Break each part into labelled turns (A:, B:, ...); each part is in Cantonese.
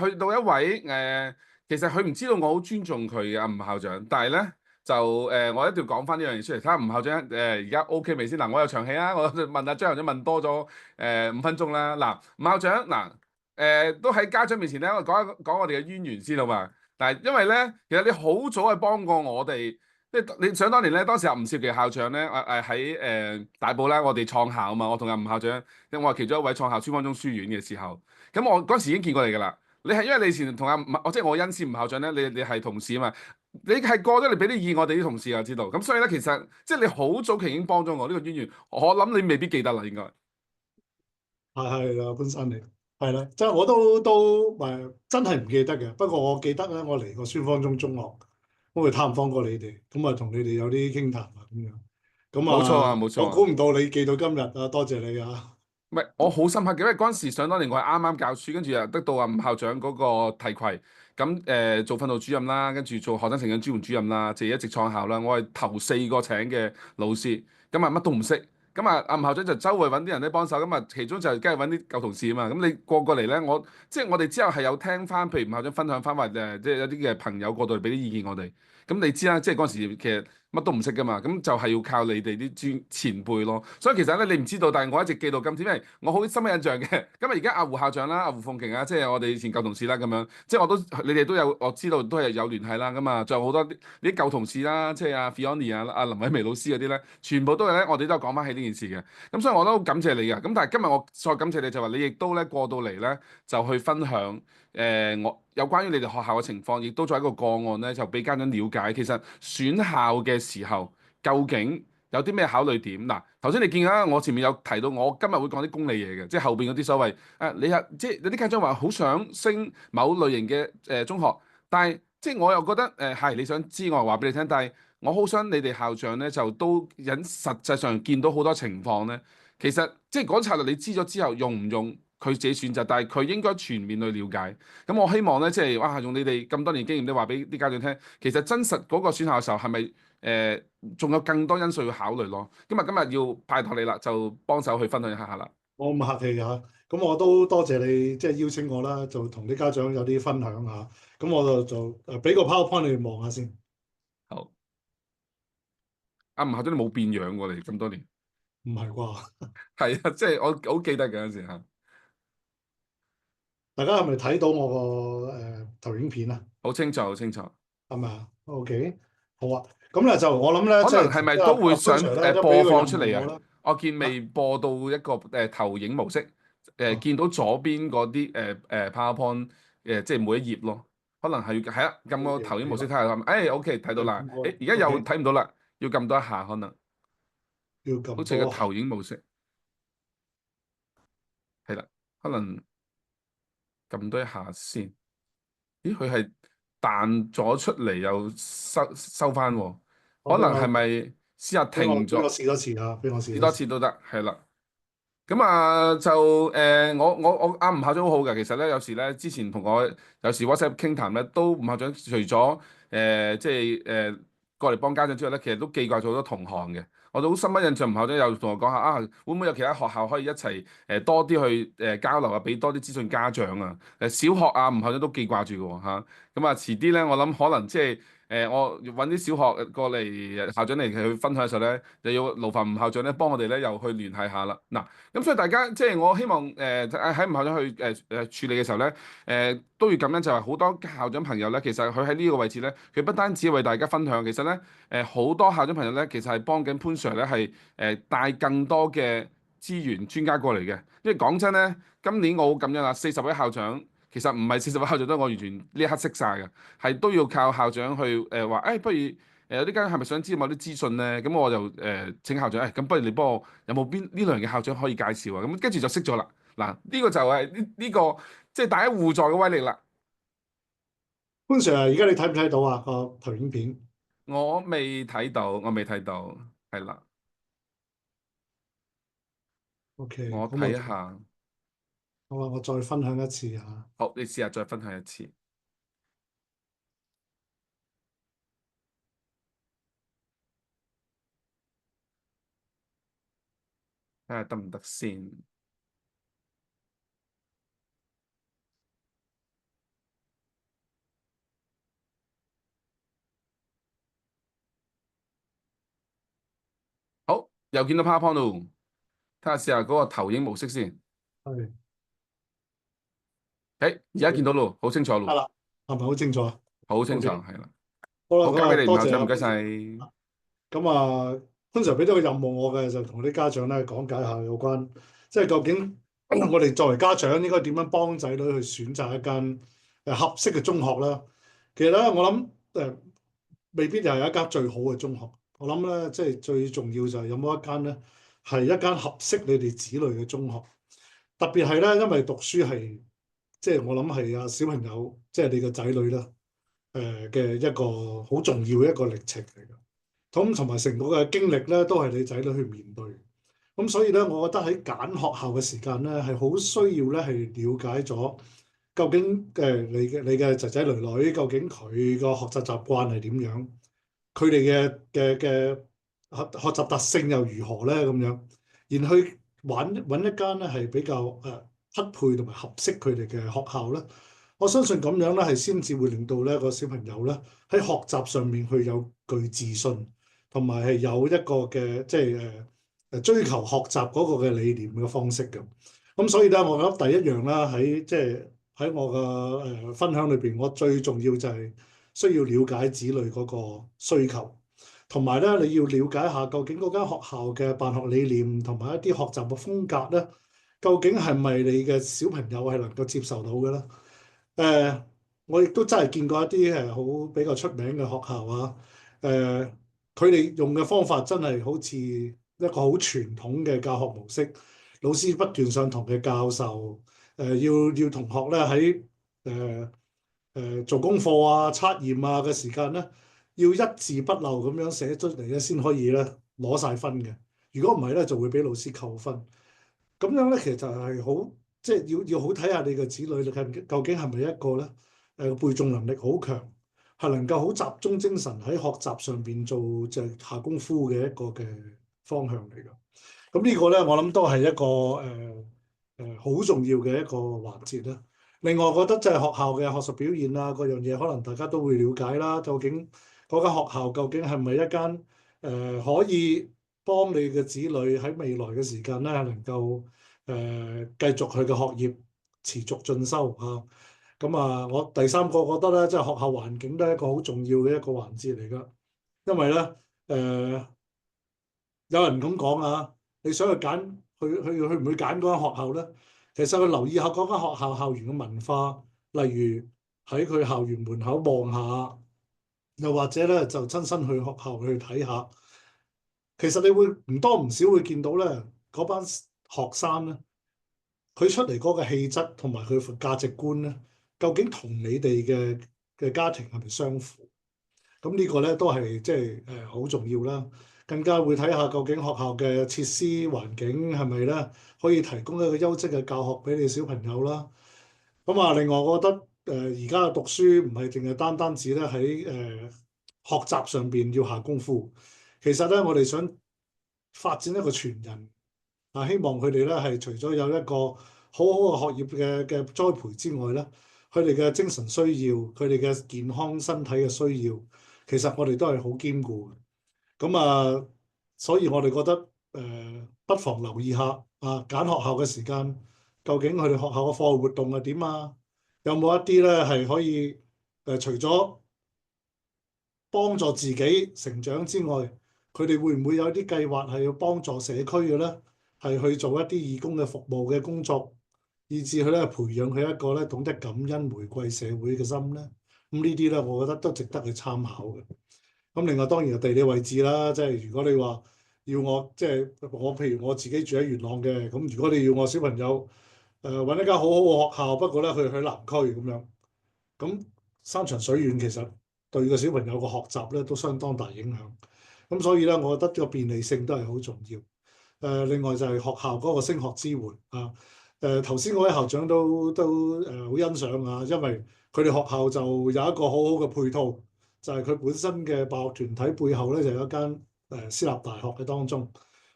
A: 去到一位其實佢唔知道我好尊重佢嘅吳校長，但係咧就我一定要講翻呢樣嘢出嚟，睇下吳校長而家 OK 未先。嗱，我有場戲啊，我就問阿張校長問多咗5分鐘啦。嗱，吳校長嗱都喺家長面前咧，我講一講我哋嘅淵源先好嘛。但係因為咧，其實你好早係幫過我哋。即係你想當年咧，當時阿吳少琪校長咧，喺大埔啦，我哋創校啊嘛，我同阿吳校長，因為我係其中一位創校孫方中書院嘅時候，咁我嗰時已經見過你㗎啦。你係因為你以前同阿吳，我即係我恩師吳校長咧，你係同事啊嘛，你係過咗嚟俾啲意我哋啲同事啊知道，咁所以咧其實即係你好早期已經幫咗我呢個淵源，我諗你未必記得啦應該。
B: 係啊，潘生嚟，係啦，即係我都真係唔記得嘅。不過我記得咧，我嚟過孫方中中學，我去探訪過你哋，咁啊同你哋有啲傾談啊咁樣。咁
A: 冇錯啊，
B: 啊，
A: 冇錯啊。
B: 我估唔到你記到今日啊，多謝你啊！
A: 唔係，我好深刻嘅，因為嗰陣時想當年我係啱啱教書，跟住又得到阿吳校長嗰個提攜，咁做訓導主任啦，跟住做學生成長支援主任啦，即係一直創校啦。我係頭4個請嘅老師，咁啊乜都唔識，咁啊阿吳校長就周圍揾啲人咧幫手，咁啊其中就梗係揾啲舊同事啊嘛。咁你過嚟咧，即係我哋之後係有聽翻，譬如吳校長分享翻話即係有啲嘅朋友過到嚟俾啲意見我哋。咁你知啦，即係嗰陣時其實乜都唔識噶嘛，咁就係要靠你哋啲前輩咯。所以其實咧，你唔知道，但係我一直記到今天，因為我好深刻印象嘅。咁啊，而家阿胡校長啦，阿胡鳳瓊啊，即係我哋以前舊同事啦，咁樣，即係你哋都有，我知道都係有聯繫啦。咁啊，仲有好多啲舊同事啦，即係阿 Fiona 啊、阿林偉薇老師嗰啲咧，全部都係咧，我哋都有講翻起呢件事嘅。咁所以我都好感謝你嘅。咁但係今日我再感謝你就話，你亦都咧過到嚟咧，就去分享。我有關於你哋學校嘅情況，亦都作為一個個案咧，就俾家長了解。其實選校嘅時候，究竟有啲咩考慮點？嗱，頭先你見啦，我前面有提到，我今日會講啲功利嘢嘅，即係後邊嗰啲所謂你係即係有啲家長話好想升某類型嘅中學，但係即係我又覺得係你想知，我話俾你聽，但係我好想你哋校長咧就都引實際上見到好多情況咧。其實即係嗰策略你知咗之後用唔用佢自己選擇，但係佢應該全面去了解。咁我希望咧，即係哇，用你哋咁多年經驗都話俾啲家長聽，其實真實嗰個選校嘅時候係咪仲有更多因素要考慮咯？今日要拜託你啦，就幫手去分享一下啦。
B: 我咁客氣嚇，咁我都多謝你即係邀請我啦，就同啲家長有啲分享下。咁我就俾個 PowerPoint 你哋望下先。
A: 好，阿吳校長你冇變樣過嚟咁多年，
B: 唔係啩？
A: 係啊，即係我好記得嘅嗰陣時嚇，
B: 大家係咪睇到我個投影片啊？
A: 好清楚，好清楚。
B: 係咪啊？OK，好啊。咁咧就我諗咧，
A: 可
B: 即係
A: 能係咪都會
B: 阿潘
A: 想
B: Sir 咧都俾
A: 播
B: 個任
A: 放出嚟啊？
B: 務我啦。
A: 我見
B: 啊
A: 未播到一個投影模式，
B: 啊
A: 見到左邊嗰啲PowerPoint 即係每一頁咯。可能係係啊，撳個
B: ，OK，
A: 投影模式睇
B: 係啦，
A: 下係咪？OK 睇到啦。
B: 係咁多啦。
A: 而家又
B: OK，
A: 睇唔到啦，要撳多一下可能，
B: 要
A: 好
B: 撳多下。
A: 似個投影模式係啦，可能撳多一下先。咦，佢係彈咗出嚟又收翻喎，可能係咪試下停咗
B: 俾我試多次啊！俾我試
A: 試
B: 多次。
A: 多次都得，係啦。咁啊，就我阿吳校長好好嘅，其實咧有時咧之前同我有時 WhatsApp 傾談咧，都吳校長除咗即係過嚟幫家長之外咧，其實都記掛咗好多同行嘅。我都好深刻印象，吳校長又同我講下啊，會唔會有其他學校可以一齊多啲去交流啊，俾多啲資訊家長啊？小學啊，吳校長都記掛住嘅喎嚇。咁啊，遲啲咧，我諗可能即係。我揾啲小學過嚟校長嚟去分享嘅時候咧，就要勞煩吳校長咧幫我哋咧又去聯繫下啦。嗱，咁所以大家即係我希望喺吳校長去處理嘅時候咧，都要咁樣就係好多校長朋友咧，其實佢喺呢個位置咧，佢不單止為大家分享，其實咧好多校長朋友咧，其實係幫緊潘 Sir 咧係帶更多嘅資源專家過嚟嘅。因為講真咧，今年我好咁樣啦，40位校長。其實唔係40位校長都我完全呢一刻識晒嘅，係都要靠校長去話，不如有啲家長係咪想知道某啲資訊咧？咁我就請校長，咁不如你幫我有冇邊呢類型嘅校長可以介紹啊？咁跟住就識咗啦。嗱，呢個就係呢個即係大家互助嘅威力啦。
B: 潘 Sir 啊，而家你睇唔睇到啊？個投影片
A: 我未睇到，我未睇到，係啦，？OK，我
B: 咁我
A: 睇下。
B: 好啊，我再分享一次啊。
A: 好，你試下再分享一次，睇下得唔得先。又見到 PowerPoint 咯，睇下試下嗰個投影模式先。
B: 係，
A: 誒，而家見到咯，好清楚咯，
B: 得啦，係咪好清楚啊
A: 好清楚，？OK，係啦。
B: 好啦，
A: 好，交俾你，吳
B: 咁啊多
A: 校長，唔該
B: 謝阿潘 Sir。
A: 晒。
B: 咁啊，通常俾到個任務我嘅就同啲家長咧講解下有關，即係究竟我哋作為家長應該點樣幫仔女去選擇一間合適嘅中學啦。其實咧，我諗未必就係一間最好嘅中學。我諗咧，即係最重要就係有冇一間咧係一間合適你哋子女嘅中學。特別係咧，因為讀書係即係我諗係啊小朋友，即係你嘅仔女啦，嘅一個好重要嘅一個歷程嚟嘅。咁同埋成個嘅經歷咧，都係你仔女去面對。咁所以咧，我覺得喺揀學校嘅時間咧，係好需要咧，係了解咗究竟你嘅仔仔女女究竟佢個學習習慣係點樣，佢哋嘅學習特性又如何咧咁樣，然去揾一間咧係比較匹配同埋合適佢哋嘅學校咧。我相信咁樣咧係先至會令到咧個小朋友咧喺學習上面去有具自信。同埋係有一個嘅即係追求學習嗰個嘅理念嘅方式嘅。咁所以咧，我覺得第一樣啦，喺即係喺我嘅分享裏邊，我最重要就係需要了解子女嗰個需求，同埋咧你要了解下究竟嗰間學校嘅辦學理念同埋一啲學習嘅風格咧，究竟係咪你嘅小朋友係能夠接受到嘅咧？我亦都真係見過一啲好比較出名嘅學校啊，佢哋用嘅方法真係好似一個好傳統嘅教學模式，老師不斷上堂嘅教授，要同學咧喺做功課啊、測驗啊嘅時間咧，要一字不漏咁樣寫出嚟咧，先可以咧攞晒分嘅。如果唔係咧，就會俾老師扣分。咁樣咧，其實係好，即係要好睇下你嘅子女究竟係咪一個咧背誦能力好強，係能夠好集中精神喺學習上邊做就係下功夫嘅一個嘅方向嚟㗎。咁呢個咧，我諗都係一個好重要嘅一個環節啦。另外，我覺得即係學校嘅學術表現啊，各樣嘢可能大家都會了解啦。究竟嗰間學校究竟係咪一間可以幫你嘅子女喺未來嘅時間咧，能夠繼續佢嘅學業持續進修啊？咁啊，我第三個覺得咧，即係學校環境都係一個好重要嘅一個環節嚟㗎。因為咧，有人咁講啊，你想去揀去唔去揀嗰間學校咧？其實去留意下嗰間學校校園嘅文化，例如喺佢校園門口望下，又或者咧就親身去學校去睇下。其實你會唔多唔少會見到咧，嗰班學生咧，佢出嚟嗰個氣質同埋佢嘅價值觀咧，究竟同你哋嘅家庭係咪相符？咁呢個咧都係即係好重要啦。更加會睇下究竟學校嘅設施環境係咪咧可以提供一個優質嘅教學俾你小朋友啦。咁啊，另外我覺得而家嘅讀書唔係淨係單單止咧喺學習上邊要下功夫。其實咧我哋想發展一個全人啊，希望佢哋咧係除咗有一個好好嘅學業嘅栽培之外咧，佢哋嘅精神需要、佢哋嘅健康身體嘅需要，其實我哋都係好兼顧嘅。咁啊，所以我哋覺得不妨留意下啊，揀學校嘅時間，究竟佢哋學校嘅課外活動係點啊？有冇一啲咧係可以除咗幫助自己成長之外，佢哋會唔會有啲計劃係要幫助社區嘅咧？係去做一啲義工嘅服務嘅工作，以至佢咧培養佢一個咧懂得感恩回饋社會嘅心咧。咁呢啲咧，我覺得都值得去參考嘅。咁另外當然係地理位置啦，即係如果你話要我即係我譬如我自己住喺元朗嘅，咁如果你要我小朋友揾一間好好嘅學校，不過咧佢去南區咁樣，咁山長水遠其實對個小朋友個學習咧都相當大影響。咁所以咧，我覺得個便利性都係好重要。另外就係學校嗰個升學支援啊。頭先嗰位校長都好欣賞啊，因為佢哋學校就有一個好好嘅配套，就係佢本身嘅辦學團體背後咧就有一間私立大學嘅當中，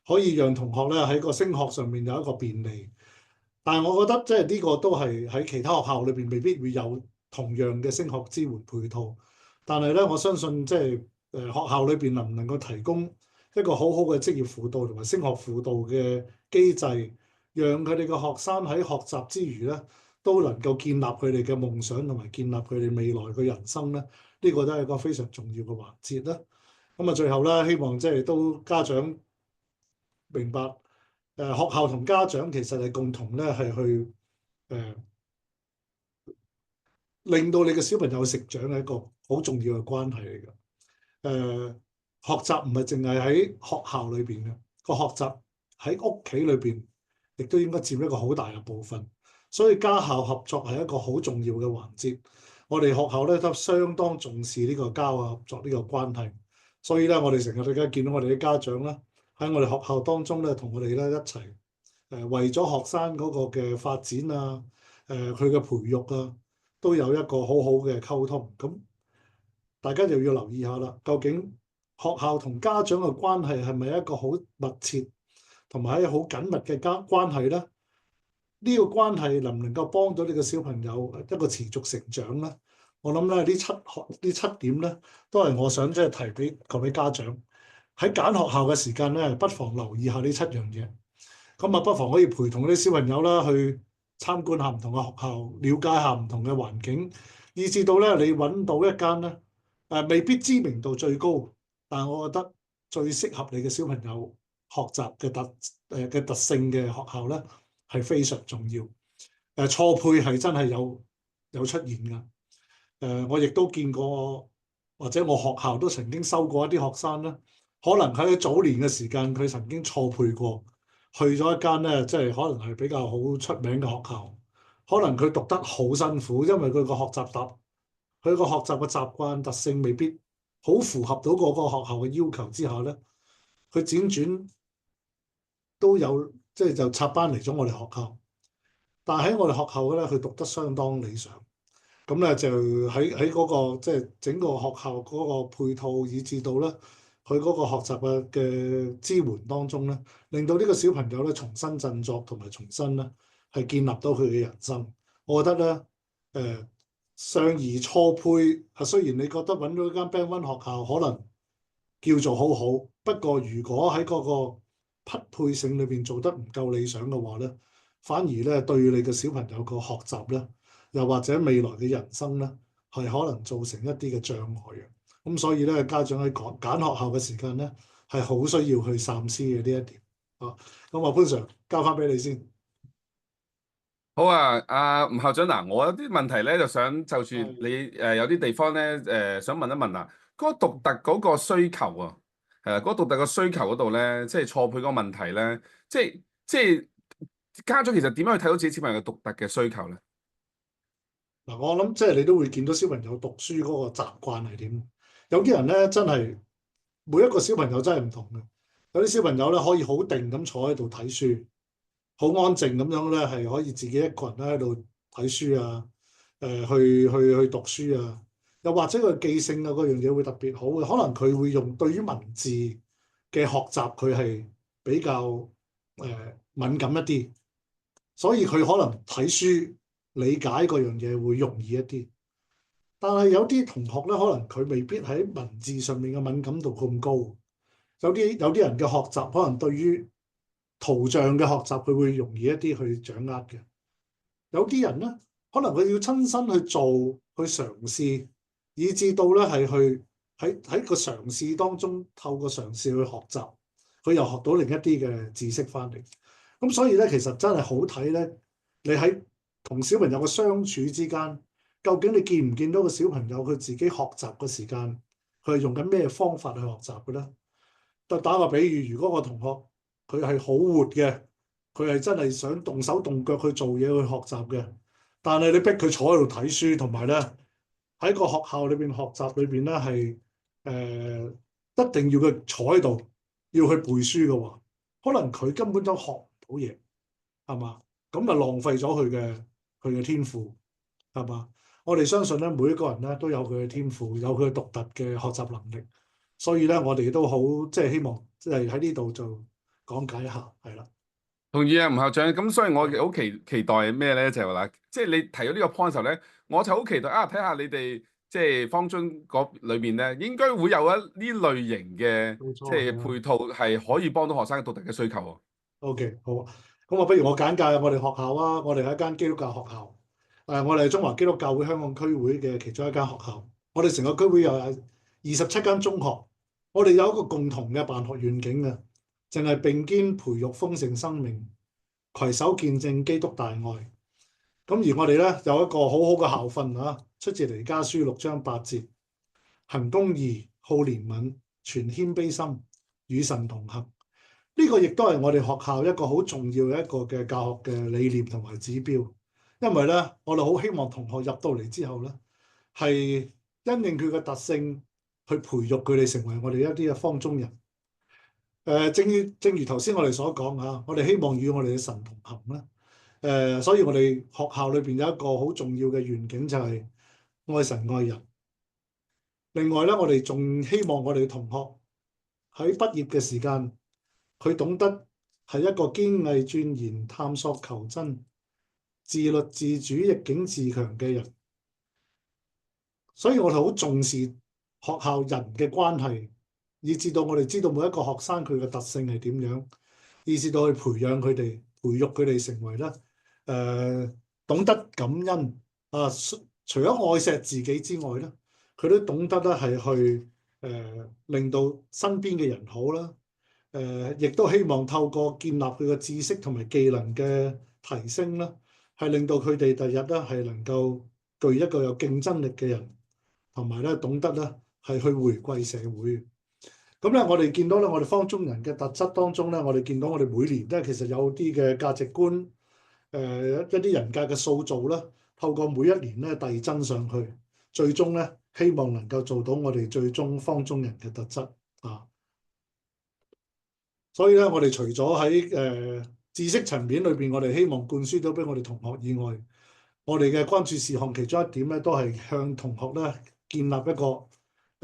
B: 可以讓同學咧喺個升學上面有一個便利。但係我覺得即係呢個都係喺其他學校裏邊未必會有同樣嘅升學支援配套。但係咧，我相信即係學校裏邊能唔能夠提供一個好好嘅職業輔導同埋升學輔導嘅機制，讓佢哋嘅學生喺學習之餘咧，都能夠建立佢哋嘅夢想同埋建立佢哋未來嘅人生咧，呢個都係一個非常重要嘅環節啦。咁啊，最後咧，希望即係都家長明白，學校同家長其實係共同咧係去誒令到你嘅小朋友成長嘅一個好重要嘅關係嚟嘅。學習唔係淨係喺學校裏邊嘅，個學習喺屋企裏邊，亦都應該佔一個好大嘅部分。所以家校合作係一個好重要嘅環節。我哋學校咧都相當重視呢個家校合作呢個關係。所以咧，我哋成日都見到我哋啲家長啦，喺我哋學校當中咧，同我哋咧一齊為咗學生嗰個嘅發展啊，佢嘅培育啊，都有一個好好嘅溝通。咁大家就要留意下啦，究竟學校同家長嘅關係係咪一個好密切同埋一個好緊密嘅關係呢？呢個關係能唔能夠幫到你嘅小朋友一個持續成長呢？我諗咧呢七點咧，都係我想即係提俾各位家長喺揀學校嘅時間咧，不妨留意下呢七樣嘢。咁啊，不妨可以陪同啲小朋友啦去參觀下唔同嘅學校，了解下唔同嘅環境，以至到咧你揾到一間咧未必知名度最高，但係我覺得最適合你嘅小朋友學習嘅特性嘅學校咧，係非常重要。錯配係真係有出現㗎。我亦都見過，或者我學校都曾經收過一啲學生咧，可能喺早年嘅時間佢曾經錯配過，去咗一間咧，即係可能係比較好出名嘅學校，可能佢讀得好辛苦，因為佢個學習嘅習慣特性未必好符合到嗰個學校嘅要求之下咧，佢輾轉都有即係就插班嚟咗我哋學校，但係喺我哋學校咧，佢讀得相當理想。咁咧就喺嗰個即係整個學校嗰個配套，以至到咧佢嗰個學習嘅支援當中咧，令到呢個小朋友咧重新振作同埋重新咧係建立到佢嘅人生。我覺得咧上而錯配啊，雖然你覺得揾到一間 Band One 學校可能叫做好好，不過如果喺嗰個匹配性裏邊做得唔夠理想嘅話咧，反而咧對你嘅小朋友個學習咧，又或者未來嘅人生咧，係可能造成一啲嘅障礙嘅。咁所以咧，家長喺揀學校嘅時間咧，係好需要去三思嘅呢一點。啊，咁啊潘 Sir 交翻俾你先。
A: 好啊，阿吳校長嗱，我有啲問題咧，就想就住你
B: 係
A: 有啲地方咧想問一問啊，嗰個獨特嗰個需求啊，嗰個獨特嘅需求嗰度咧，即係錯配嗰個問題咧，即係家長其實點樣去睇到自己小朋友嘅獨特嘅需求咧？
B: 嗱，我諗即係你都會見到小朋友讀書嗰個習慣係點。有啲人咧真係每一個小朋友真係唔同嘅。有啲小朋友咧可以好定咁坐喺度睇書，好安靜咁樣咧，係可以自己一個人咧喺度睇書啊，去讀書啊。又或者佢記性啊嗰樣嘢會特別好嘅，可能佢會用對於文字嘅學習佢係比較敏感一啲，所以佢可能睇書理解嗰樣嘢會容易一啲。但係有啲同學咧，可能佢未必喺文字上面嘅敏感度咁高。有啲人嘅學習可能對於圖像嘅學習佢會容易一啲去掌握嘅。有啲人咧，可能佢要親身去做去嘗試，以至到咧係去喺個嘗試當中透過嘗試去學習，佢又學到另一啲嘅知識翻嚟。咁所以咧，其實真係好睇咧，你喺同小朋友嘅相處之間，究竟你見唔見到個小朋友佢自己學習嘅時間，佢係用緊咩方法去學習嘅咧？就打個比喻，如果個同學佢係好活嘅，佢係真係想動手動腳去做嘢去學習嘅，但係你逼佢坐喺度睇書，同埋咧喺個學校裏邊學習裏邊咧係一定要佢坐喺度要去背書嘅話，可能佢根本都學唔到嘢，係嘛？咁啊浪費咗佢嘅天賦，係嘛？我哋相信咧，每一個人咧都有佢嘅天賦，有佢獨特嘅學習能力，所以咧我哋都好即係希望即係喺呢度就講解一下，係啦。
A: 同意啊，吳校長。咁所以我
B: 係
A: 好期待咩咧？就係話啦，即係你提到呢個 point 嘅時候咧，我就好期待啊！睇下你哋即係方中嗰裏邊咧，應該會有一呢類型嘅
B: 冇
A: 即
B: 錯，係啊。
A: 係配套係可以幫到學生嘅獨特嘅需求喎。
B: OK，好啊。咁啊，不如我簡介下我哋學校啊。我哋係一間基督教學校，我哋係中華基督教會香港區會嘅其中一間學校。我哋成個區會有27間中學，我哋有一個共同嘅辦學願景嘅，淨係並肩培育豐盛生命，攜手見證基督大愛。咁而我哋咧有一個好好嘅校訓啊，出自彌迦書6章8節，行公義、好憐憫、存謙卑心，與神同行。呢個亦都係我哋學校一個好重要嘅一個嘅教學嘅理念同埋指標，因為咧我哋好希望同學入到嚟之後咧，係因應佢嘅特性去培育佢哋成為我哋一啲嘅方中人。正如頭先我哋所講嚇，我哋希望與我哋嘅神同行啦。所以我哋學校裏邊有一個好重要嘅願景就係愛神愛人。另外咧，我哋仲希望我哋嘅同學喺畢業嘅時間，佢懂得係一個堅毅鑽研、探索求真、自律自主、逆境自強嘅人。所以我哋好重視學校人嘅關係，以至到我哋知道每一個學生佢嘅特性係點樣，以至到去培養佢哋、培育佢哋成為咧懂得感恩啊。除咗愛錫自己之外咧，佢都懂得咧係去令到身邊嘅人好啦。亦都希望透過建立佢嘅知識同埋技能嘅提升啦，係令到佢哋第日咧係能夠具一個有競爭力嘅人，同埋咧懂得咧係去回饋社會。咁咧，我哋見到咧，我哋方中人嘅特質當中咧，我哋見到我哋每年咧其實有啲嘅價值觀，一啲人格嘅塑造啦，透過每一年咧遞增上去，最終咧希望能夠做到我哋最終方中人嘅特質啊。所以咧，我哋除咗喺知識層面裏邊，我哋希望灌輸到俾我哋同學以外，我哋嘅關注事項其中一點咧，都係向同學咧建立一個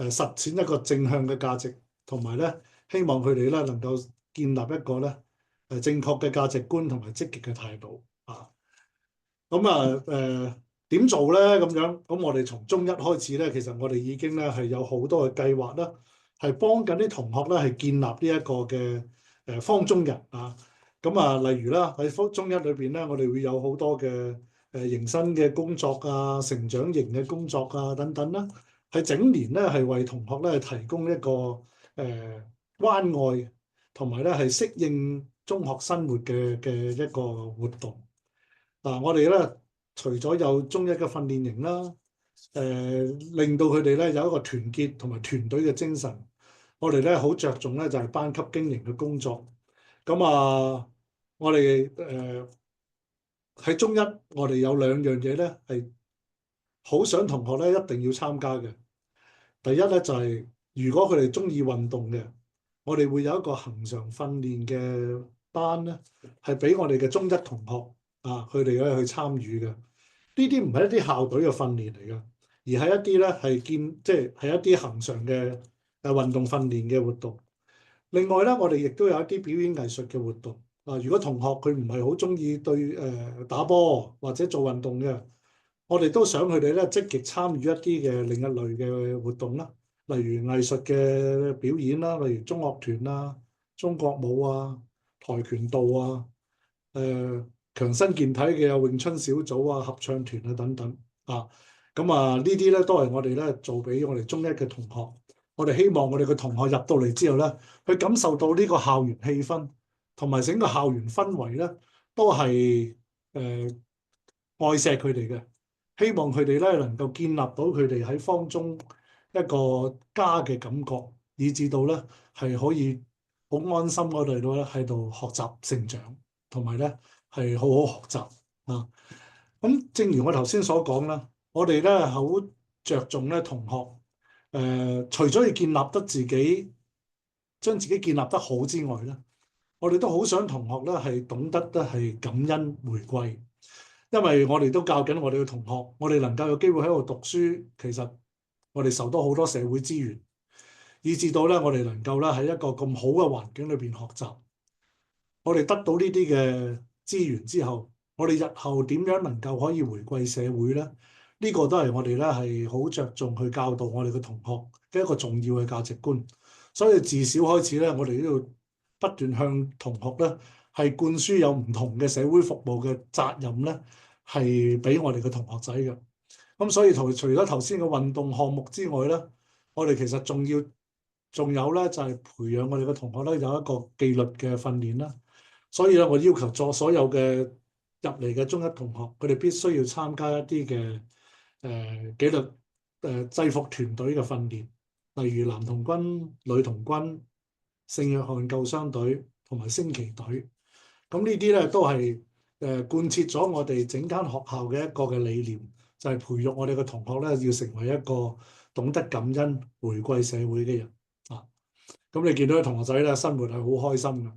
B: 實踐一個正向嘅價值，同埋咧希望佢哋咧能夠建立一個咧正確嘅價值觀同埋積極嘅態度啊。咁啊點做咧？咁樣咁我哋從中一開始咧，其實我哋已經咧係有好多嘅計劃啦，係幫緊啲同學咧係建立呢一個嘅方中人啊。咁啊，例如啦喺方中一裏邊咧，我哋會有好多嘅迎新嘅工作啊、成長型嘅工作啊等等啦，係整年咧係為同學咧提供一個關愛同埋咧係適應中學生活嘅一個活動。嗱，我哋咧除咗有中一嘅訓練營啦，令到佢哋咧有一個團結同埋團隊嘅精神。我哋咧好着重咧就係班級經營嘅工作。咁啊，我哋喺中一，我哋有兩樣嘢咧係好想同學咧一定要參加嘅。第一咧就係如果佢哋中意運動嘅，我哋會有一個恆常訓練嘅班咧，係俾我哋嘅中一同學啊，佢哋咧去參與嘅。呢啲唔係一啲校隊嘅訓練嚟嘅，而係一啲咧係即係一啲恆常嘅運動訓練嘅活動。另外咧，我哋亦都有一啲表演藝術嘅活動啊。如果同學佢唔係好中意對打波或者做運動嘅，我哋都想佢哋咧積極參與一啲嘅另一類嘅活動啦，例如藝術嘅表演啦，例如中樂團啊、中國舞啊、跆拳道啊、強身健體嘅有詠春小組啊、合唱團啊等等啊。咁啊，呢啲咧都係我哋咧做俾我哋中一嘅同學。我哋希望我哋嘅同學入到嚟之後咧，去感受到呢個校園氣氛，同埋整個校園氛圍咧，都係愛錫佢哋嘅。希望佢哋咧能夠建立到佢哋喺方中一個家嘅感覺，以至到咧係可以好安心我哋咧喺度學習成長，同埋咧係好好學習啊。咁正如我頭先所講啦，我哋咧好着重咧同學除咗要建立得自己，將自己建立得好之外咧，我哋都好想同學咧係懂得咧係感恩回歸。因為我哋都教緊我哋嘅同學，我哋能夠有機會喺度讀書，其實我哋受到好多社會資源，以至到咧我哋能夠咧喺一個咁好嘅環境裏邊學習。我哋得到呢啲嘅資源之後，我哋日後點樣能夠可以回饋社會咧？呢個都係我哋咧係好着重去教導我哋嘅同學嘅一個重要嘅價值觀。所以自小開始咧，我哋都要不斷向同學咧係灌輸有唔同嘅社會服務嘅責任咧，係俾我哋嘅同學仔嘅。咁所以除咗頭先嘅運動項目之外咧，我哋其實仲有咧就係培養我哋嘅同學咧有一個紀律嘅訓練啦。所以咧，我要求所有嘅入嚟嘅中一同學，佢哋必須要參加一啲嘅紀律制服團隊嘅訓練，例如男童軍、女童軍、聖約翰救傷隊同埋升旗隊。咁呢啲咧都係貫徹咗我哋整間學校嘅一個嘅理念，就係培育我哋嘅同學咧要成為一個懂得感恩、回歸社會嘅人啊。咁你見到啲同學仔咧生活係好開心嘅。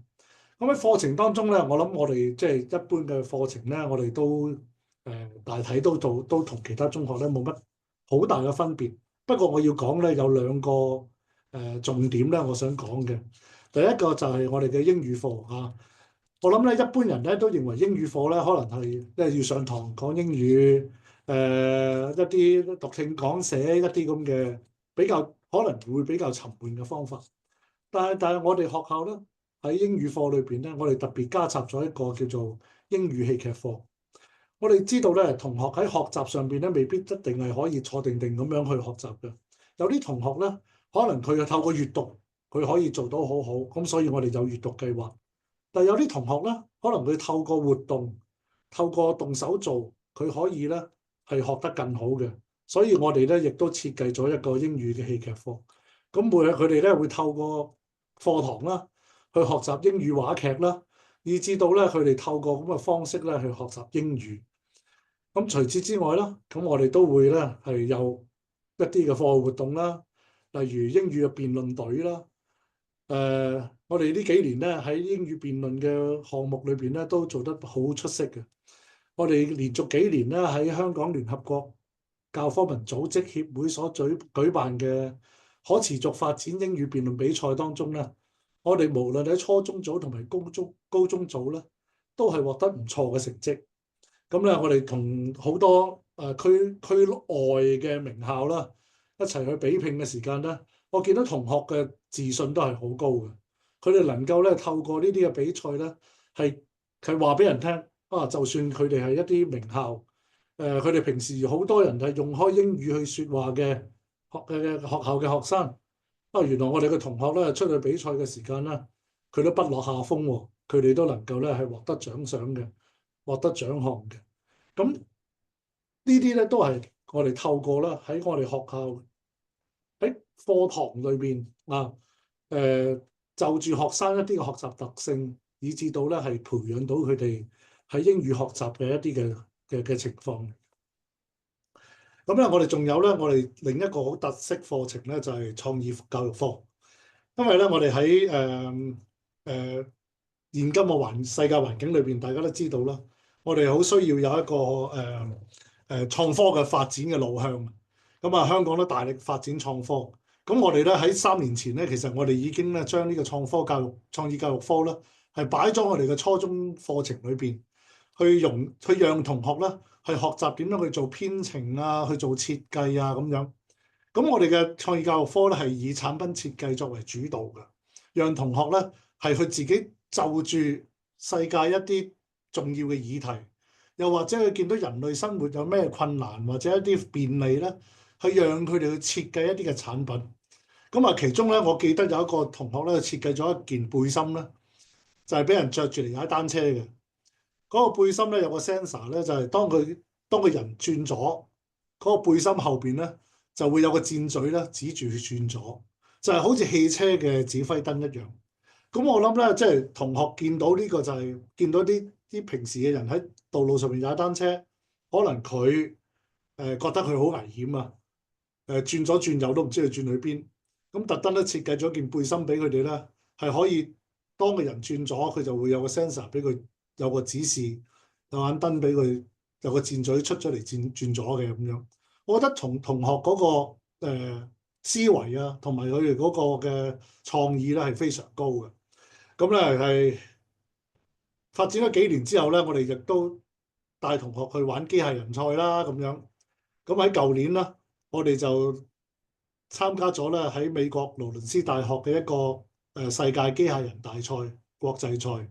B: 咁喺課程當中咧，我諗我哋即係一般嘅課程咧，我哋都大體都同其他中學咧冇乜好大嘅分別。不過我要講咧有兩個重點咧，我想講嘅。第一個就係我哋嘅英語課啊。我諗咧一般人咧都認為英語課咧可能係即係要上堂講英語，一啲讀聽講寫一啲咁嘅比較可能會比較沉悶嘅方法。但係我哋學校咧喺英語課裏邊咧，我哋特別加插咗一個叫做英語戲劇課。我哋知道咧，同學喺學習上邊咧，未必一定係可以坐定定咁樣去學習嘅。有啲同學咧，可能佢係透過閱讀，佢可以做到好好，咁所以我哋有閱讀計劃。但係有啲同學咧，可能佢透過活動，透過動手做，佢可以咧係學得更好嘅。所以我哋咧亦都設計咗一個英語嘅戲劇課。咁每日佢哋咧會透過課堂啦，去學習英語話劇啦，以至到咧佢哋透過咁嘅方式咧去學習英語。咁除此之外啦，咁我哋都會咧係有一啲嘅課外活動啦，例如英語嘅辯論隊啦。我哋呢幾年咧喺英語辯論嘅項目裏邊咧都做得好出色嘅。我哋連續幾年咧喺香港聯合國教科文組織協會所舉辦嘅可持續發展英語辯論比賽當中咧，我哋無論喺初中組同埋高中組咧，都係獲得唔錯嘅成績。咁咧，我哋同好多區外嘅名校啦一齊去比拼嘅時間咧，我見到同學嘅自信都係好高嘅。佢哋能夠咧透過呢啲嘅比賽咧，係話俾人聽啊，就算佢哋係一啲名校，佢哋平時好多人係用開英語去説話嘅學校嘅學生啊，原來我哋嘅同學咧出去比賽嘅時間咧，佢都不落下風喎，佢哋都能夠咧係獲得獎賞嘅，獲得獎項嘅。咁呢啲咧都係我哋透過啦喺我哋學校喺課堂裏邊啊，就住學生一啲嘅學習特性，以至到咧係培養到佢哋喺英語學習嘅一啲嘅情況。咁咧，我哋仲有咧，我哋另一個好特色課程咧，就係創意教育科。因為咧，我哋喺誒現今嘅世界環境裏邊，大家都知道啦，我哋好需要有一個創科嘅發展嘅路向。咁啊，香港都大力發展創科。咁我哋咧喺3年前咧，其實我哋已經咧將呢個創意教育科咧，係擺咗我哋嘅初中課程裏邊，去讓同學咧去學習點樣去做編程啊，去做設計啊咁樣。咁我哋嘅創意教育科咧係以產品設計作為主導嘅，讓同學咧係去自己就住世界一啲重要嘅議題，又或者佢見到人類生活有咩困難或者一啲便利咧，去讓佢哋去設計一啲嘅產品。咁啊，其中咧，我記得有一個同學咧設計咗一件背心咧，就係俾人着住嚟踩單車嘅。嗰個背心咧有個 sensor 咧，就係當個人轉咗，嗰個背心後邊咧就會有個箭嘴咧指住佢轉咗，就係好似汽車嘅指揮燈一樣。咁我諗咧，即係同學見到呢個就係見到啲平時嘅人喺道路上面踩單車，可能佢覺得佢好危險啊，轉左轉右都唔知佢轉去邊。咁特登咧設計咗件背心俾佢哋咧，係可以當個人轉咗，佢就會有個 sensor 俾佢有個指示，有眼燈俾佢，有個箭嘴出咗嚟轉咗嘅咁樣。我覺得同學嗰個思維啊，同埋佢哋嗰個嘅創意咧係非常高嘅。咁咧係發展咗幾年之後咧，我哋亦都帶同學去玩機械人賽啦咁樣。咁喺舊年啦，我哋就參加咗咧喺美國勞倫斯大學嘅一個世界機械人大賽國際賽。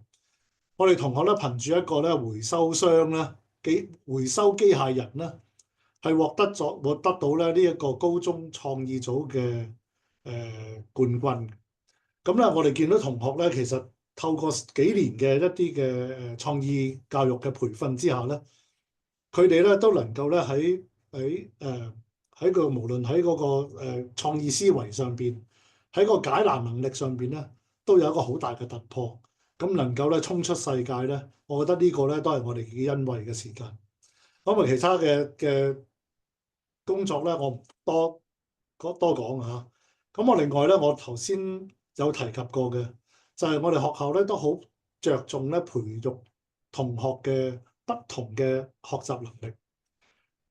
B: 我哋同學咧憑住一個咧回收箱咧回收機械人咧，係獲得到咧呢一個高中創意組嘅冠軍。咁咧我哋見到同學咧，其實透過幾年嘅一啲嘅創意教育嘅培訓之下咧，佢哋咧都能夠咧喺個無論喺嗰個創意思維上邊，喺個解難能力上邊咧，都有一個好大嘅突破。咁能夠咧衝出世界咧，我覺得呢個咧都係我哋幾欣慰嘅時間。咁啊，其他嘅工作咧，我唔多講嚇。咁我另外咧，我頭先有提及過嘅，就係我哋學校咧都好着重咧培育同學嘅不同嘅學習能力。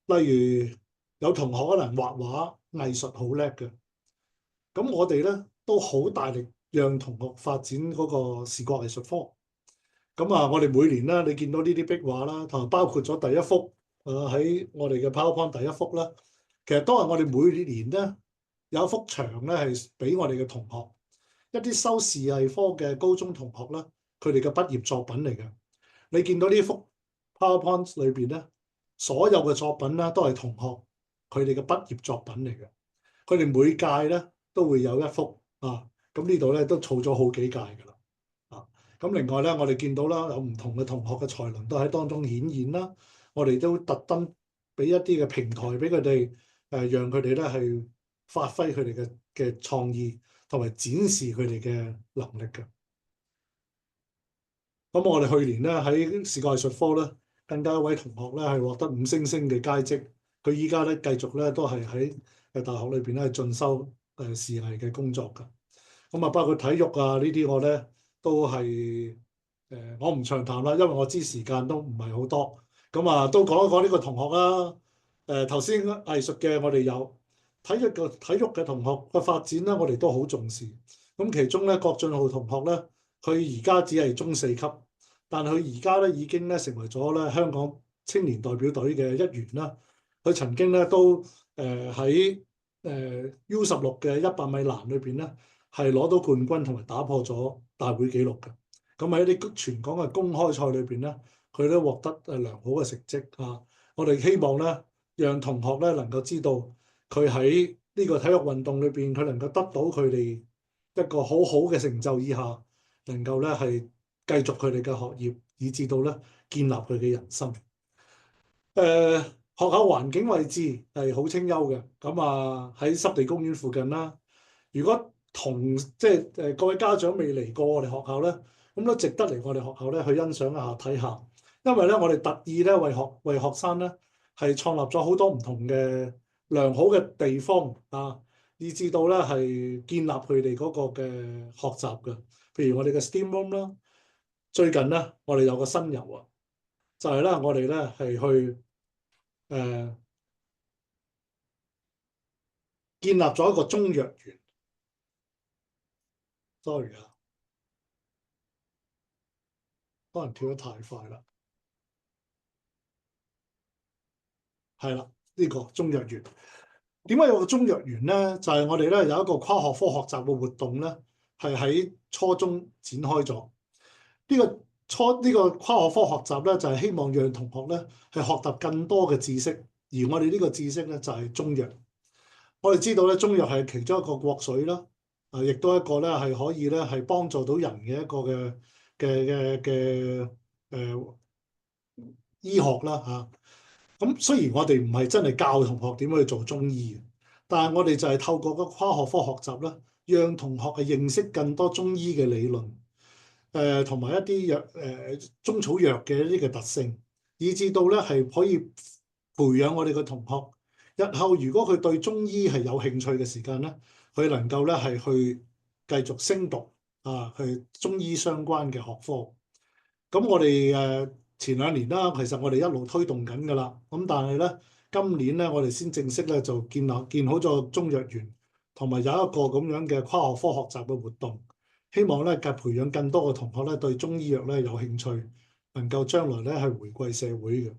B: 例如有同學可能畫畫、藝術好叻嘅，咁我哋咧都好大力讓同學發展嗰個視覺藝術科。咁啊，我哋每年咧，你見到呢啲壁畫啦，同埋包括咗第一幅喺我哋嘅 PowerPoint 第一幅啦，其實都係我哋每年咧有一幅牆咧係俾我哋嘅同學，一啲修視藝科嘅高中同學啦，佢哋嘅畢業作品嚟嘅。你見到呢幅 PowerPoint 裏邊咧，所有嘅作品咧都係同學佢哋嘅畢業作品嚟嘅。佢哋每屆咧都會有一幅啊，咁呢度咧都儲咗好幾屆㗎啦。啊，咁另外咧，我哋見到啦，有唔同嘅同學嘅才能都喺當中顯現啦。我哋都特登俾一啲嘅平台俾佢哋，讓佢哋咧係發揮佢哋嘅創意，同埋展示佢哋嘅能力嘅。咁我哋去年咧喺視覺藝術科咧，更加一位同學咧係獲得5星星嘅佳績。佢依家咧繼續咧都係喺大學裏邊咧進修視藝嘅工作㗎。咁啊，包括體育啊呢啲我咧都係我唔長談啦，因為我知時間都唔係好多。咁啊，都講一講呢個同學啦。頭先藝術嘅我哋有體育嘅同學嘅發展咧，我哋都好重視。咁其中咧，郭俊浩同學咧，佢而家只係中4級，但佢而家咧已經咧成為咗咧香港青年代表隊嘅一員啦。佢曾經咧都喺U16嘅100米欄裏邊咧係攞到冠軍，同埋打破咗大會紀錄嘅。咁喺啲全港嘅公開賽裏邊咧，佢都獲得良好嘅成績啊！我哋希望咧，讓同學咧能夠知道佢喺呢個體育運動裏邊，佢能夠得到佢哋一個好好嘅成就以下，能夠咧係繼續佢哋嘅學業，以至到咧建立佢嘅人生。學校環境位置係好清幽嘅，咁啊喺濕地公園附近啦。如果即係各位家長未嚟過我哋學校咧，咁都值得嚟我哋學校咧去欣賞一下睇下，因為咧我哋特意咧為學生咧係創立咗好多唔同嘅良好嘅地方啊，以至到咧係建立佢哋嗰個嘅學習嘅。譬如我哋嘅 STEAM Room 啦，最近咧我哋有個新遊啊，就係咧我哋咧係去建立咗一個中藥園。Sorry 啊，可能跳得太快啦。係啦，呢個中藥園點解有個中藥園咧？就係我哋咧有一個跨學科學習嘅活動咧，係喺初中展開咗。呢個跨學科學習咧，就係希望讓同學咧係學習更多嘅知識，而我哋呢個知識咧就係中藥。我哋知道咧，中藥係其中一個國水啦，亦都一個咧係可以咧係幫助到人嘅一個嘅醫學啦嚇。咁雖然我哋唔係真係教同學點樣去做中醫嘅，但係我哋就係透過個跨學科學習啦，讓同學係認識更多中醫嘅理論，同埋一啲中草藥嘅呢個特性，以至到咧係可以培養我哋嘅同學，日後如果佢對中醫係有興趣嘅時間咧，佢能夠咧係去繼續升讀去中醫相關嘅學科。咁我哋前2年啦，其實我哋一路推動緊㗎啦。咁但係咧，今年咧我哋先正式咧就建好咗中藥園，同埋有一個咁樣嘅跨學科學習嘅活動，希望咧培養更多嘅同學咧對中醫藥咧有興趣，能夠將來咧係回饋社會嘅。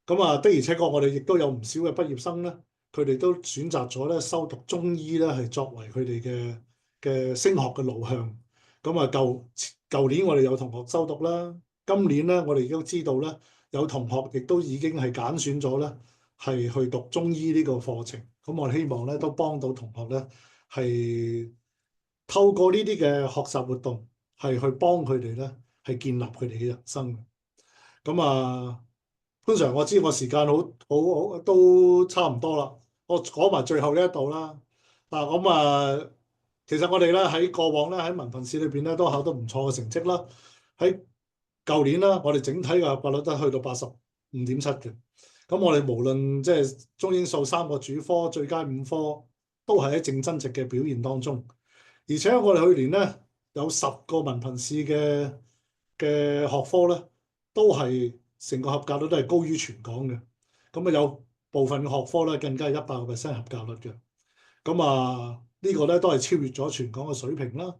B: 咁啊，的而且確我哋亦都有唔少嘅畢業生咧，佢哋都選擇咗咧修讀中醫咧，係作為佢哋嘅升學嘅路向。咁啊，舊年我哋有同學修讀啦，今年咧我哋亦都知道咧，有同學亦都已經係揀選咗咧，係去讀中醫呢個課程。咁我希望咧都幫到同學咧，係透過呢啲嘅學習活動，係去幫佢哋咧，係建立佢哋嘅人生。咁啊，潘 Sir，我知我時間好都差唔多啦，我講埋最後呢一度啦。咁啊，其實我哋咧喺過往咧喺文憑試裏邊咧都考得唔錯嘅成績啦。喺舊年啦，我哋整體嘅合格率都去到85.7嘅。咁我哋無論即係中英數三個主科、最佳五科，都係喺正增值嘅表現當中。而且我哋去年咧有10個文憑試嘅學科咧，都係成個合格率都係高於全港嘅。咁啊，有部分嘅學科咧更加係100%合格率嘅。咁啊，呢個咧都係超越咗全港嘅水平啦。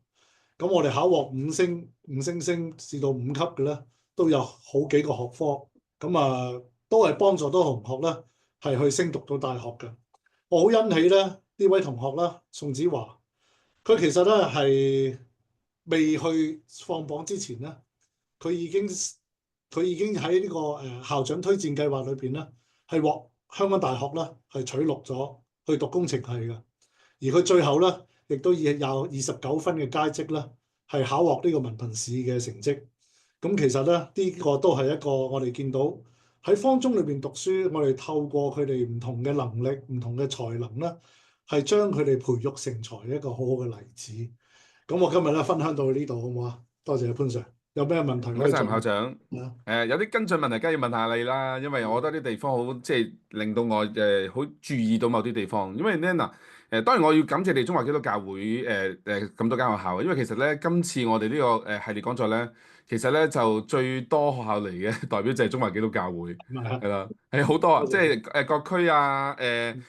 B: 咁我哋考獲五星、五星星至到5級嘅咧，都有好幾個學科。咁啊，都係幫助到同學咧係去升讀到大學嘅。我好欣喜咧呢位同學啦，宋子華，佢其實咧係未去放榜之前咧，佢已經喺呢個校長推薦計劃裏邊咧，係獲香港大學咧係取錄咗去讀工程系嘅，而佢最後咧亦都以有29分嘅佳績咧，係考獲呢個文憑試嘅成績。咁其實咧呢個都係一個我哋見到喺方中裏邊讀書，我哋透過佢哋唔同嘅能力、唔同嘅才能咧，係將佢哋培育成才一個好好嘅例子。咁我今日咧分享到呢度好唔好啊？多謝潘 Sir，有咩問題
A: 唔該晒，
B: 可以再問
A: 吳校長。
B: 啊？
A: 有啲跟進問題，梗係要問下你啦，因為我覺得啲地方好，即係令到我好注意到某啲地方。因為咧嗱當然我要感謝你中華基督教會咁多間學校，因為其實咧今次我哋呢個系列講座咧，其實咧就最多學校嚟嘅代表就係中華基督教會。
B: 唔係啊，
A: 係啦，係好多啊，即
B: 多謝你。
A: 係各區啊，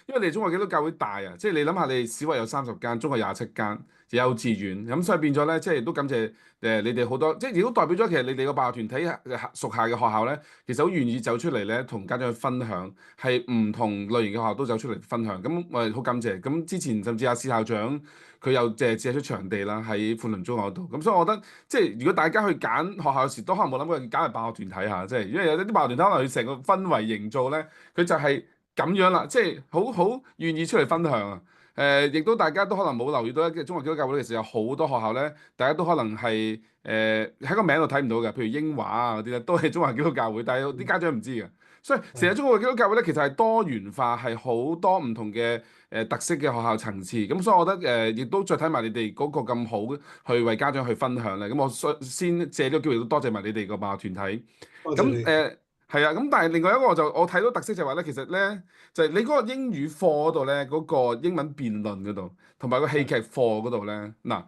A: 因為你中國基督教會大啊，即係你諗下，你小學有30間，中學27間，幼稚園，咁所以變咗咧，即係都感謝你哋好多，即係亦都代表咗其實你哋個辦學團體屬下嘅學校咧，其實好願意走出嚟咧，同家長去分享，係唔同類型嘅學校都走出嚟分享，咁我哋好感謝。咁之前甚至阿施校長佢又借出場地啦，喺寬倫中學度，咁所以我覺得即係如果大家去揀學校時，都可能冇諗過揀嚟辦學團體下，即係因為有啲辦學團體可能佢成個氛圍營造咧，佢就係咁樣啦，即係好願意出嚟分享啊！亦都大家都可能冇留意到咧，中國基督教會其實有好多學校咧，大家都可能係喺個名度睇唔到嘅，譬如英華啊嗰啲咧，都係中華基督教會，但係啲家長唔知嘅。所以成日中國基督教會咧，其實係多元化，係好多唔同嘅特色嘅學校層次。咁所以我覺得亦都再睇埋你哋嗰個咁好去為家長去分享咧。咁我先借呢個機會都多謝埋你哋個辦學團體。咁
B: 多謝你。
A: 係啊，咁但係另外一個我睇到特色就係話咧，其實咧就係、你嗰個英語課嗰度咧，嗰、個英文辯論嗰度，同埋個戲劇課嗰度咧，嗱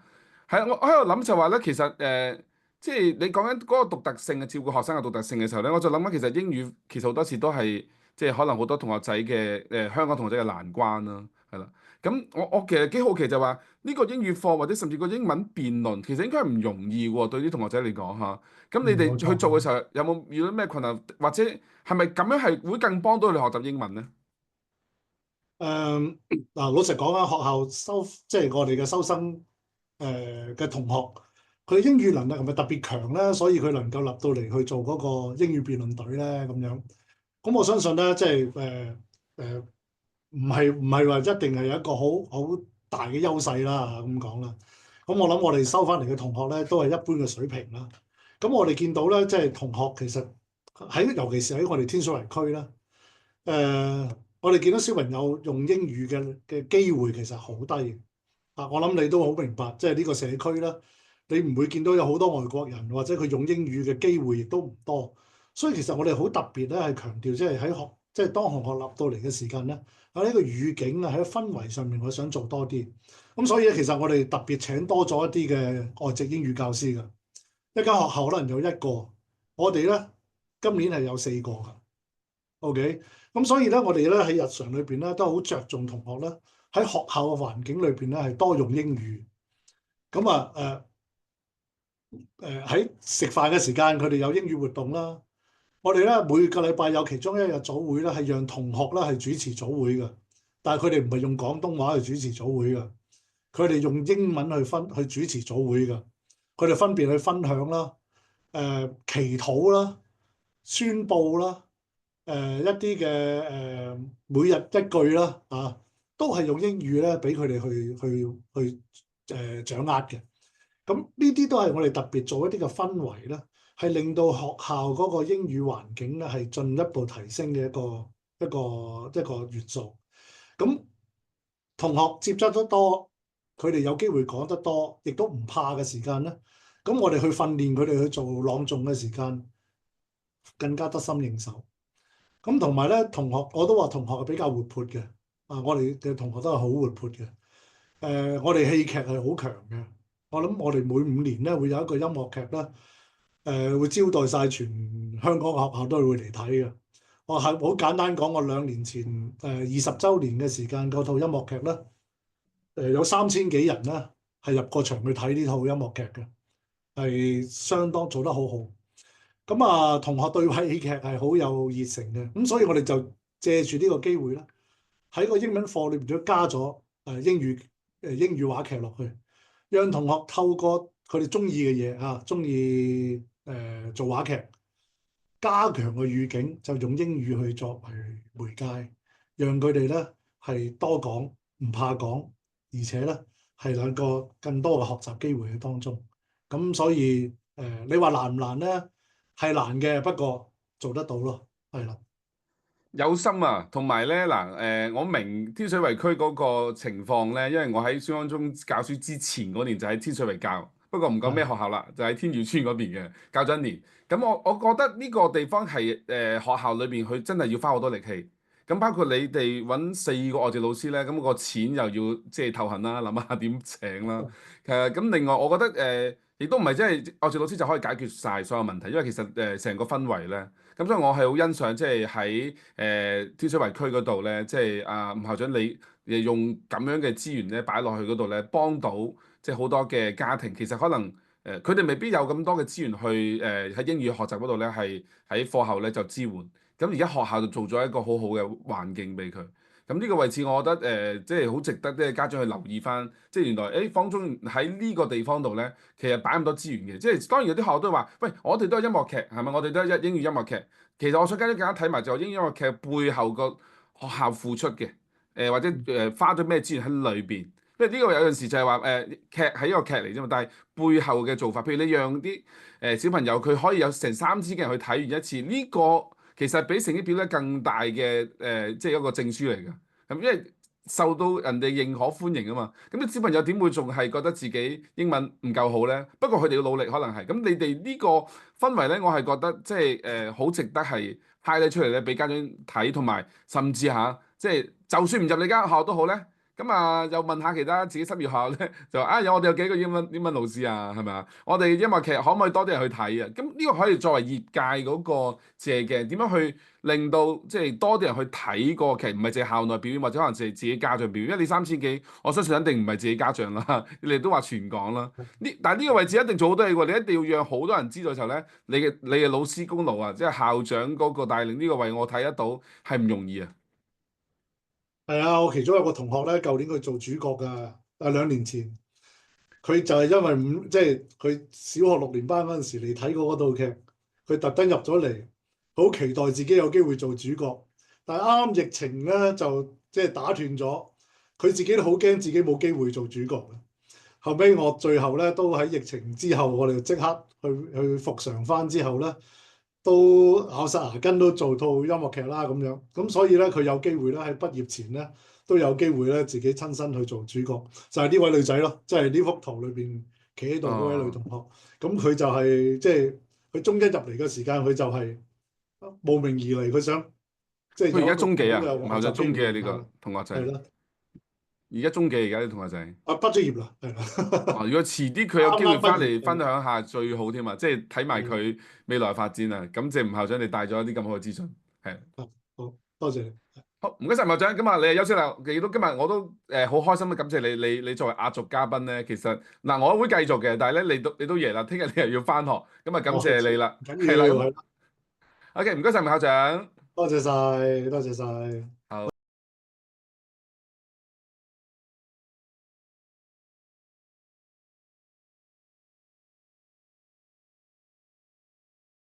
A: 係啊，我喺度諗就話咧，其實即係你講緊嗰個獨特性嘅照顧學生嘅獨特性嘅時候咧，我就諗緊其實英語其實好多時都係即係可能好多同學仔嘅香港同學仔嘅難關啦，係啦。咁我其實幾好奇就話呢個英語課或者甚至個英文辯論，其實應該係唔容易喎，對啲同學仔嚟講嚇。咁你哋
B: 冇錯。
A: 去做嘅時候，有冇遇到咩困難，或者係咪咁樣係會更幫到你學習英文咧？
B: 嗱，老實講啊，學校即係我哋嘅收生嘅同學，佢英語能力係咪特別強咧？所以佢能夠入到嚟去做嗰個英語辯論隊咧咁樣。咁我相信咧，即係唔係話一定係有一個好大嘅優勢啦，咁講啦。咁我諗我哋收翻嚟嘅同學咧，都係一般嘅水平啦。咁我哋見到咧，即係同學其實尤其是喺我哋天水圍區啦，我哋見到小朋友用英語嘅機會其實好低嘅。我諗你都好明白，即係呢個社區啦，你唔會見到有好多外國人，或者佢用英語嘅機會亦都唔多。所以其實我哋好特別咧，係強調即係即係當同學立到嚟嘅時間咧，喺呢個語境啊，喺氛圍上面，我想做多啲。咁所以咧，其實我哋特別請多咗一啲嘅外籍英語教師㗎。一間學校可能有一個，我哋咧今年係有4個㗎。OK，咁所以咧，我哋咧喺日常裏邊咧都好着重同學咧喺學校嘅環境裏邊咧係多用英語。咁啊喺食飯嘅時間，佢哋有英語活動啦。我哋咧每個禮拜有其中一日早會咧，係讓同學咧係主持早會嘅，但係佢哋唔係用廣東話去主持早會嘅，佢哋用英文去主持早會嘅。佢哋分別去分享啦、祈禱啦、宣佈啦、一啲嘅每日一句啦都係用英語咧俾佢哋去掌握嘅。咁呢啲都係我哋特別做一啲嘅氛圍啦，係令到學校嗰個英語環境咧係進一步提升嘅一個元素。咁同學接觸得多，佢哋有機會講得多，亦都唔怕嘅時間咧。咁我哋去訓練佢哋去做朗誦嘅時間，更加得心應手。咁同埋咧，同學我都話同學係比較活潑嘅。我哋嘅同學都係好活潑嘅。我哋戲劇係好強嘅。我諗我哋每5年咧會有一個音樂劇啦，會招待晒全香港嘅學校都係會嚟睇嘅。我係好簡單講，我2年前20週年嘅時間嗰套音樂劇咧，有3000幾人咧係入過場去睇呢套音樂劇嘅，係相當做得好好。咁同學對戲劇係好有熱誠嘅，咁所以我哋就借住呢個機會咧，喺個英文課裏邊都加咗英語話劇落去，讓同學透過佢哋中意嘅嘢中意做話劇，加強個語境，就用英語去作為媒介，讓佢哋咧係多講，唔怕講，而且咧係兩個更多嘅學習機會喺當中。咁所以你話難唔難咧？係難嘅，不過做得到咯，係啦。
A: 有心啊，同埋咧嗱，我明天水圍區嗰個情況咧，因為我喺孫安中教書之前嗰年就喺天水圍教，不過唔講咩學校啦，就喺天宇村嗰邊嘅教咗1年。咁我覺得呢個地方係學校裏邊佢真係要花好多力氣。咁包括你哋揾4個外籍老師咧，咁個錢又要即係頭痕啦，諗下點請啦。咁另外我覺得亦都唔係即係外籍老師就可以解決晒所有問題，因為其實成個氛圍咧。咁所以我係好欣賞，即係喺天水圍區嗰度咧，即係吳校長你用咁樣嘅資源咧擺落去嗰度咧，幫到即係好多嘅家庭。其實可能佢哋未必有咁多嘅資源去喺英語學習嗰度咧，係喺課後咧就支援。咁而家學校就做咗一個好好嘅環境俾佢。咁呢個位置，我覺得即係好值得啲家長去留意翻。即係原來方中喺呢個地方度咧，其實擺咁多資源嘅。即係當然有啲學校都話：喂，我哋都係音樂劇，係咪？我哋都係英語音樂劇。其實我想更加睇埋就係英語音樂劇背後個學校付出嘅，或者花咗咩資源喺裏邊。因為呢個有陣時就係話劇係一個劇嚟啫嘛，但係背後嘅做法，譬如你讓啲小朋友佢可以有成3000嘅人去睇完一次，呢個其實比成績表咧更大嘅即係一個證書嚟㗎。咁因為受到人哋認可歡迎啊嘛，咁啲小朋友點會仲係覺得自己英文唔夠好咧？不過佢哋嘅努力可能係咁，你哋呢個氛圍咧，我係覺得即係好值得係派低出嚟咧，俾家長睇，同埋甚至嚇即係就算唔入你間學校都好咧。咁又問下其他自己心儀學校咧，就我哋有幾個英文老師啊，係咪啊？我哋音樂劇可唔可以多啲人去睇啊？咁呢個可以作為業界嗰個借鏡，點樣去令到即係多啲人去睇個劇，唔係淨係校內表演，或者可能係自己家長表演。因為你3000幾，我相信一定唔係自己家長啦，你哋都話全港啦。但係呢個位置一定做好多嘢喎，你一定要讓好多人知道嘅時候咧，你嘅老師功勞啊，即係校長嗰個帶領呢個位，我睇得到係唔容易啊。
B: 係啊，我其中有個同學咧，舊年佢做主角㗎。2年前佢就係因為即係佢小學6年班嗰陣時嚟睇過嗰套劇，佢特登入咗嚟，好期待自己有機會做主角。但係啱啱疫情咧就即係打斷咗，佢自己都好驚自己冇機會做主角嘅。後尾我最後咧都喺疫情之後，我哋即刻去復常翻之後咧，都咬實牙根都做套音樂劇啦咁樣。咁所以咧佢有機會咧喺畢業前咧都有機會咧自己親身去做主角，就係呢位女仔咯，即係呢幅圖裏邊企喺度嗰位女同學。咁佢就係即係佢中一入嚟嘅時間，佢就係慕名而嚟，佢想即係
A: 佢而家
B: 有一個
A: 中幾啊？
B: 好
A: 唔係就
B: 有學習機
A: 中幾啊？呢個
B: 會
A: 同學仔。
B: 係啦，
A: 而家中幾而家啲同學仔？
B: 畢咗業啦，係
A: 哦，
B: 啦，
A: 如果遲啲佢有機會
B: 啱啱畢
A: 翻嚟分
B: 業。
A: 享下最好添啊！即係睇埋
B: 係
A: 佢未來發展啊！感謝吳校長你帶咗一啲咁好嘅資訊，係。
B: 啊，好多謝你。
A: 好，唔該晒吳校長，咁你休息啦。亦都今日我都好開心，感謝你作為壓軸嘉賓咧。其實嗱，我會繼續嘅，但係咧你都夜啦，聽日你又要翻學，咁感
B: 哦，唔
A: 謝你啦，係啦。
B: 緊要，係啦，
A: OK，唔該晒，吳校長。
B: 多謝晒，多謝晒。
A: 好。